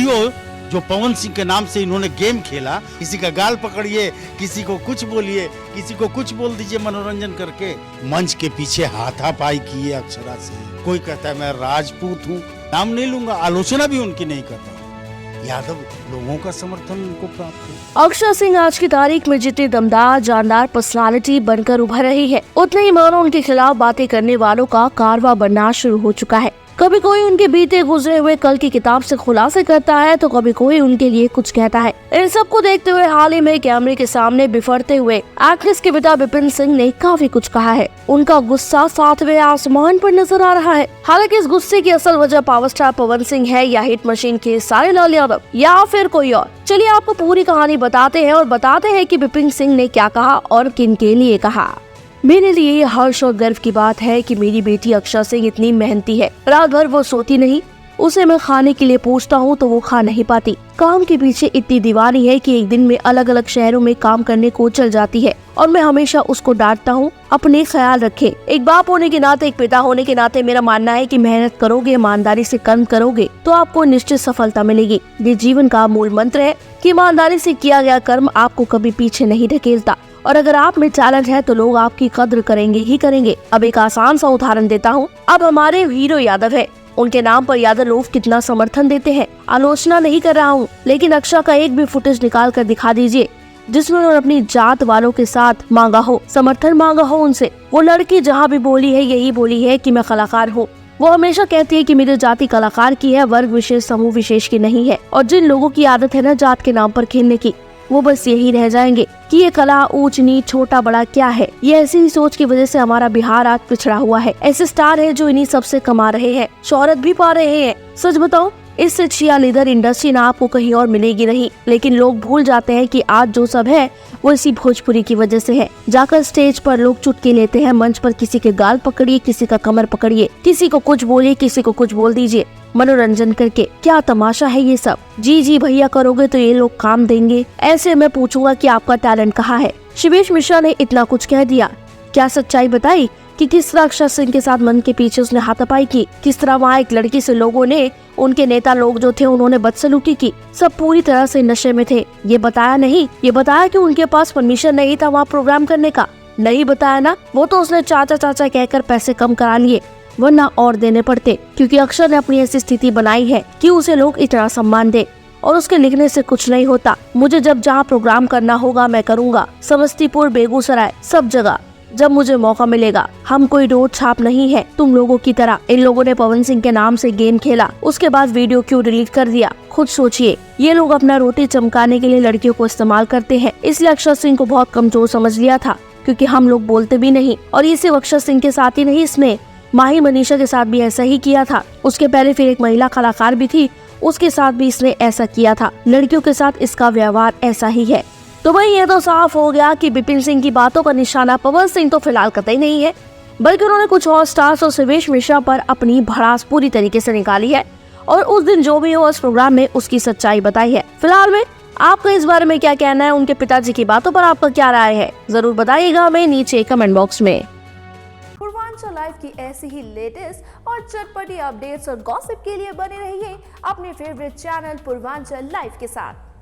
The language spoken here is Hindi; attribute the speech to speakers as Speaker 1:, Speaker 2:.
Speaker 1: वीडियो जो पवन सिंह के नाम से इन्होंने गेम खेला, किसी का गाल पकड़िए, किसी को कुछ बोलिए, किसी को कुछ बोल दीजिए मनोरंजन करके, मंच के पीछे हाथापाई की है अक्षरा से। कोई कहता है मैं राजपूत हूँ, नाम नहीं लूंगा, आलोचना भी उनकी नहीं करता। यादव लोगों का समर्थन उनको प्राप्त है।
Speaker 2: अक्षरा सिंह आज की तारीख में जितनी दमदार जानदार पर्सनालिटी बनकर उभर रही है, उतने ही मानो उनके खिलाफ बातें करने वालों का कारवां बनना शुरू हो चुका है। कभी कोई उनके बीते गुजरे हुए कल की किताब से खुलासे करता है, तो कभी कोई उनके लिए कुछ कहता है। इन सब को देखते हुए हाल ही में कैमरे के सामने बिफरते हुए एक्ट्रेस के पिता विपिन सिंह ने काफी कुछ कहा है। उनका गुस्सा 7वें आसमान पर नजर आ रहा है। हालांकि इस गुस्से की असल वजह पावर स्टार पवन सिंह है, या हिट मशीन के सारे लाल यादव, या फिर कोई और। चलिए आपको पूरी कहानी बताते हैं और बताते हैं कि विपिन सिंह ने क्या कहा और किन के लिए कहा। मेरे लिए ये हर्ष और गर्व की बात है कि मेरी बेटी अक्षरा सिंह इतनी मेहनती है। रात भर वो सोती नहीं, उसे मैं खाने के लिए पूछता हूँ तो वो खा नहीं पाती। काम के पीछे इतनी दीवानी है कि एक दिन में अलग अलग शहरों में काम करने को चल जाती है और मैं हमेशा उसको डांटता हूँ, अपने ख्याल रखे। एक बाप होने के नाते, एक पिता होने के नाते मेरा मानना है कि मेहनत करोगे, ईमानदारी से कर्म करोगे तो आपको निश्चित सफलता मिलेगी। ये जीवन का मूल मंत्र है कि ईमानदारी से किया गया कर्म आपको कभी पीछे नहीं ढकेलता, और अगर आप में टैलेंट है तो लोग आपकी कद्र करेंगे ही करेंगे। अब एक आसान सा उदाहरण देता हूँ। अब हमारे हीरो यादव है, उनके नाम पर यादव लोग कितना समर्थन देते हैं। आलोचना नहीं कर रहा हूँ, लेकिन अक्षरा का एक भी फुटेज निकाल कर दिखा दीजिए जिसमें उन्होंने अपनी जात वालों के साथ मांगा हो, समर्थन मांगा हो उनसे। वो लड़की जहाँ भी बोली है यही बोली है कि मैं कलाकार हूँ। वो हमेशा कहती है कि मेरी जाति कलाकार की है, वर्ग विशेष समूह विशेष की नहीं है। और जिन लोगों की आदत है ना जात के नाम पर खेलने की, वो बस यही रह जाएंगे कि ये कला ऊंच नीच छोटा बड़ा क्या है। ये ऐसी ही सोच की वजह से हमारा बिहार आज पिछड़ा हुआ है। ऐसे स्टार है जो इन्हीं सबसे कमा रहे हैं, शोहरत भी पा रहे हैं। सच बताओ, इससे छिया लीडर इंडस्ट्री ना आपको कहीं और मिलेगी नहीं। लेकिन लोग भूल जाते हैं कि आज जो सब है वो इसी भोजपुरी की वजह से है। जाकर स्टेज पर लोग चुटकी लेते हैं, मंच पर किसी के गाल पकड़िए, किसी का कमर पकड़िए, किसी को कुछ बोलिए, किसी को कुछ बोल दीजिए, मनोरंजन करके। क्या तमाशा है ये सब। जी जी भैया करोगे तो ये लोग काम देंगे। ऐसे मैं पूछूंगा कि आपका टैलेंट कहाँ है। शिवेश मिश्रा ने इतना कुछ कह दिया, क्या सच्चाई बताई कि किस तरह अक्षरा सिंह के साथ मन के पीछे उसने हाथापाई की, किस तरह वहाँ एक लड़की से लोगों ने, उनके नेता लोग जो थे उन्होंने बदसलूकी की। सब पूरी तरह से नशे में थे। ये बताया नहीं, ये बताया कि उनके पास परमिशन नहीं था वहाँ प्रोग्राम करने का। नहीं बताया ना, वो तो उसने चाचा चाचा कहकर पैसे कम करा लिए, वरना और देने पड़ते। क्योंकि अक्षर ने अपनी ऐसी स्थिति बनाई है कि उसे लोग इतना सम्मान दे, और उसके लिखने से कुछ नहीं होता। मुझे जब जहाँ प्रोग्राम करना होगा मैं करूँगा, समस्तीपुर, बेगूसराय, सब जगह जब मुझे मौका मिलेगा। हम कोई नोट छाप नहीं है तुम लोगों की तरह। इन लोगों ने पवन सिंह के नाम से गेम खेला, उसके बाद वीडियो क्यों डिलीट कर दिया। खुद सोचिए, ये लोग अपना रोटी चमकाने के लिए लड़कियों को इस्तेमाल करते हैं। इसलिए अक्षर सिंह को बहुत कमजोर समझ लिया था, क्योंकि हम लोग बोलते भी नहीं। और ये सिर्फ अक्षर सिंह के साथ ही नहीं, इसने माही मनीषा के साथ भी ऐसा ही किया था। उसके पहले फिर एक महिला कलाकार भी थी, उसके साथ भी इसने ऐसा किया था। लड़कियों के साथ इसका व्यवहार ऐसा ही है। तो भाई ये तो साफ हो गया कि विपिन सिंह की बातों का निशाना पवन सिंह तो फिलहाल कतई नहीं है, बल्कि उन्होंने कुछ और स्टार्स और शिवेश मिश्रा पर अपनी भड़ास पूरी तरीके से निकाली है, और उस दिन जो भी हो उस प्रोग्राम में उसकी सच्चाई बताई है। फिलहाल में आपका इस बारे में क्या कहना है, उनके पिताजी की बातों पर आपका क्या राय है, जरूर बताइएगा हमें नीचे कमेंट बॉक्स में।
Speaker 3: पूर्वांचल लाइव की ऐसी ही लेटेस्ट और चटपटी अपडेट्स और गॉसिप के लिए बने रहिए अपने फेवरेट चैनल पूर्वांचल लाइव के साथ।